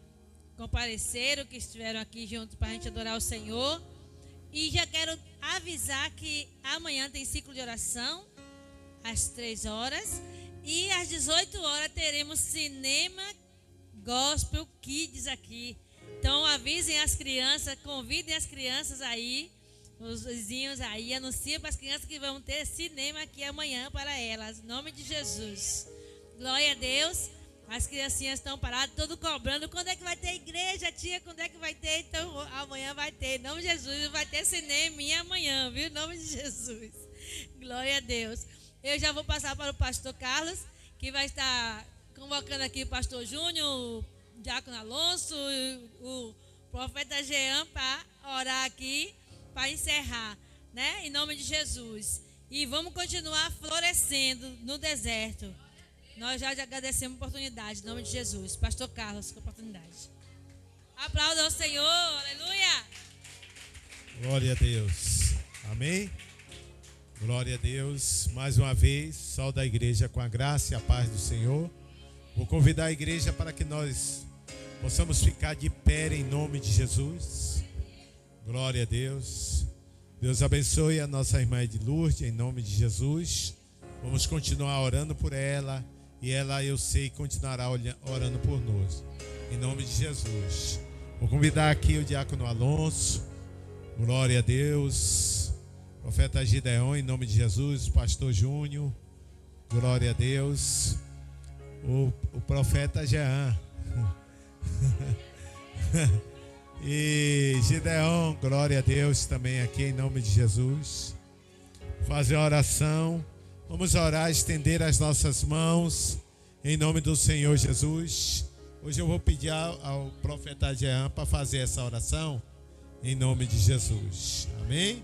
compareceram, que estiveram aqui juntos para a gente adorar o Senhor. E já quero avisar que amanhã tem ciclo de oração, às 3 horas. E às 18 horas teremos cinema Gospel Kids aqui. Então avisem as crianças, convidem as crianças aí, os vizinhos aí, anunciem para as crianças que vão ter cinema aqui amanhã para elas, em nome de Jesus. Glória a Deus. As criancinhas estão paradas, todo cobrando. Quando é que vai ter igreja, tia? Quando é que vai ter? Então, amanhã vai ter. Em nome de Jesus, vai ter cinema amanhã, viu? Em nome de Jesus. Glória a Deus. Eu já vou passar para o pastor Carlos, que vai estar convocando aqui o pastor Júnior, o diácono Alonso, o profeta Jean, para orar aqui, para encerrar, né? Em nome de Jesus. E vamos continuar florescendo no deserto. Nós já agradecemos a oportunidade, em nome de Jesus. Pastor Carlos, com a oportunidade. Aplauda ao Senhor, aleluia. Glória a Deus. Amém? Glória a Deus. Mais uma vez, sol da igreja com a graça e a paz do Senhor. Vou convidar a igreja para que nós possamos ficar de pé em nome de Jesus. Glória a Deus. Deus abençoe a nossa irmã de Lourdes em nome de Jesus. Vamos continuar orando por ela. E ela, eu sei, continuará orando por nós. Em nome de Jesus. Vou convidar aqui o diácono Alonso. Glória a Deus. Profeta Gideon, em nome de Jesus. Pastor Júnior. Glória a Deus. O profeta Jean. E Gideon, glória a Deus também aqui em nome de Jesus. Fazer a oração. Vamos orar, estender as nossas mãos em nome do Senhor Jesus. Hoje eu vou pedir ao profeta Jean para fazer essa oração em nome de Jesus. Amém?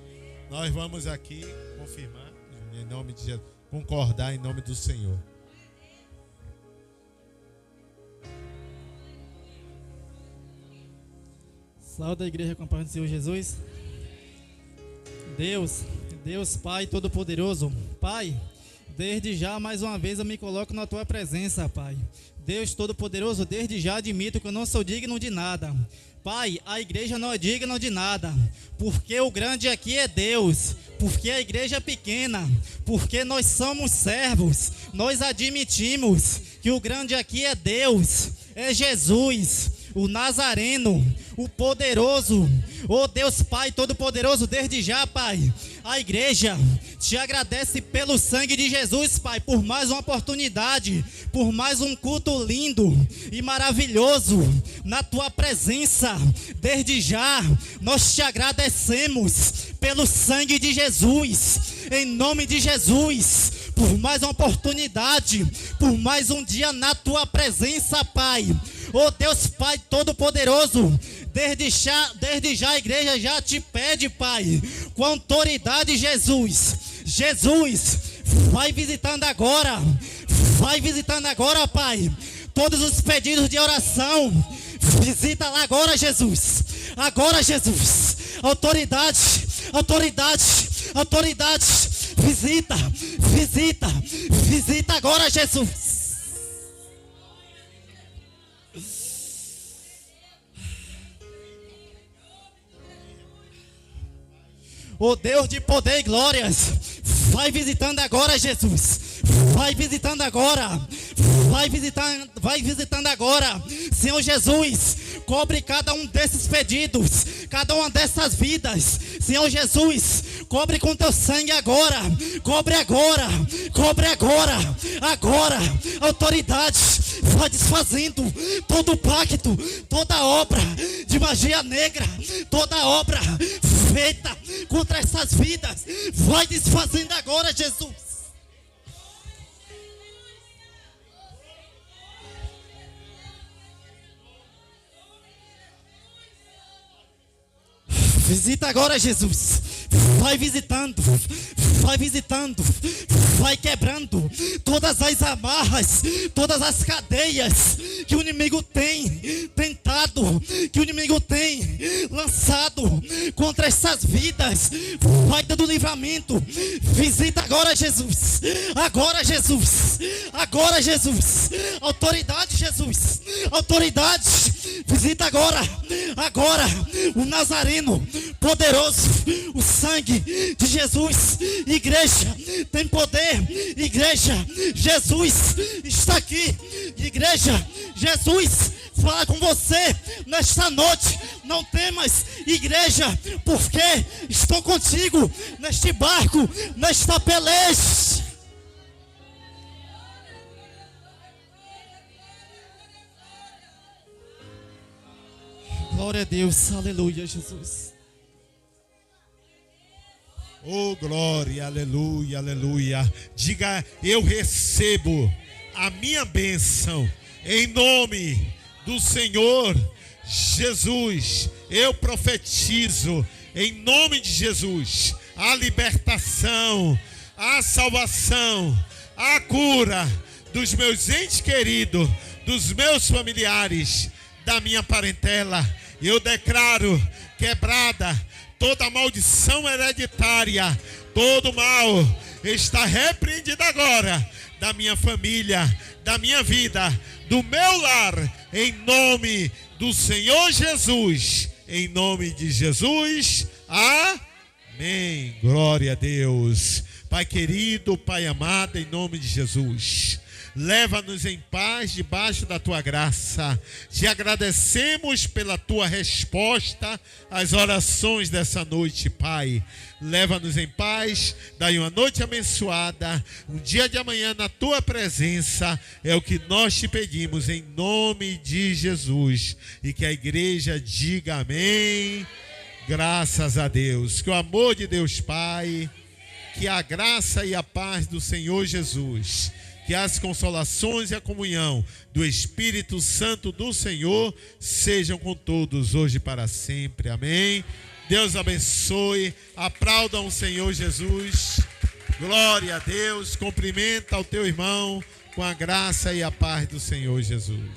Nós vamos aqui confirmar em nome de Jesus, concordar em nome do Senhor. Saúde da igreja com a paz do Senhor Jesus. Deus Pai Todo-Poderoso, Pai, desde já mais uma vez eu me coloco na tua presença, Pai. Deus Todo-Poderoso, desde já admito que eu não sou digno de nada. Pai, a igreja não é digna de nada, porque o grande aqui é Deus, porque a igreja é pequena, porque nós somos servos, nós admitimos que o grande aqui é Deus, é Jesus, o Nazareno, o poderoso, oh Deus Pai Todo-Poderoso, desde já, Pai, a igreja te agradece pelo sangue de Jesus, Pai, por mais uma oportunidade, por mais um culto lindo e maravilhoso na tua presença. Desde já, nós te agradecemos pelo sangue de Jesus, em nome de Jesus, por mais uma oportunidade, por mais um dia na tua presença, Pai. Oh Deus Pai Todo-Poderoso, desde já a igreja já te pede, Pai, com autoridade, Jesus, vai visitando agora, Pai, todos os pedidos de oração, visita lá agora, Jesus, autoridade, visita agora, Jesus. O Deus de poder e glórias, vai visitando agora, Jesus. Vai visitando agora, Senhor Jesus. Cobre cada um desses pedidos, cada uma dessas vidas, Senhor Jesus. Cobre com teu sangue agora. Cobre agora. Autoridade, vai desfazendo todo o pacto, toda obra de magia negra, toda obra feita contra essas vidas, vai desfazendo agora, Jesus. Visita agora, Jesus. Vai visitando, vai quebrando todas as amarras, todas as cadeias que o inimigo tem tentado, que o inimigo tem lançado contra essas vidas. Vai dando livramento. Visita agora, Jesus. Autoridade, Jesus. Visita agora o Nazareno poderoso, o sangue de Jesus. Igreja tem poder, igreja, Jesus está aqui, igreja, Jesus fala com você nesta noite. Não temas, igreja, porque estou contigo neste barco, nesta peleja. Glória a Deus, aleluia, Jesus. Oh, glória, aleluia, aleluia. Diga, eu recebo a minha bênção em nome do Senhor Jesus. Eu profetizo em nome de Jesus a libertação, a salvação, a cura dos meus entes queridos, dos meus familiares, da minha parentela. Eu declaro quebrada toda maldição hereditária, todo mal está repreendido agora da minha família, da minha vida, do meu lar, em nome do Senhor Jesus, em nome de Jesus, amém. Glória a Deus. Pai querido, Pai amado, em nome de Jesus, leva-nos em paz debaixo da tua graça. Te agradecemos pela tua resposta às orações dessa noite, Pai. Leva-nos em paz, dai uma noite abençoada, um dia de amanhã na tua presença, é o que nós te pedimos em nome de Jesus. E que a igreja diga amém. Graças a Deus. Que o amor de Deus Pai, que a graça e a paz do Senhor Jesus, que as consolações e a comunhão do Espírito Santo do Senhor sejam com todos hoje e para sempre. Amém. Deus abençoe. Aplaudam o Senhor Jesus. Glória a Deus. Cumprimenta o teu irmão com a graça e a paz do Senhor Jesus.